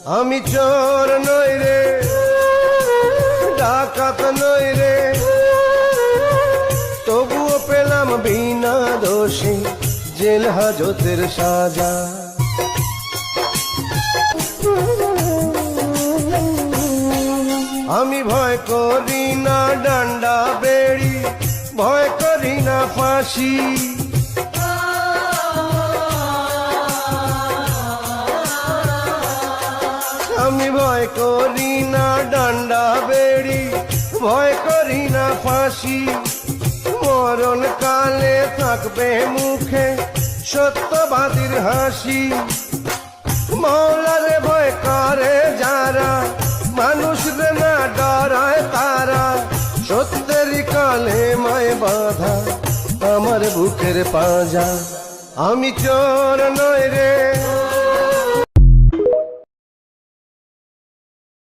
আমি চোর নই রে, ডাকাত নই রে, তবুও পেলাম বিনা দোষে জেল হাজতের সাজা। আমি ভয় করি না ডান্ডা বেড়ি, ভয় করি না ফাঁসি, আমি ভয় করি না ডান্ডা বেড়ি, ভয় করি না ফাঁসি। মরণ কালে থাকবে মুখে সত্যবাদীর হাসি। মওলারে ভয় করে যারা, মানুষরে না ডরায় তারা, সত্যেরই কালেমায় বাঁধা আমার বুকের পাঁজা। আমি চোর নই রে,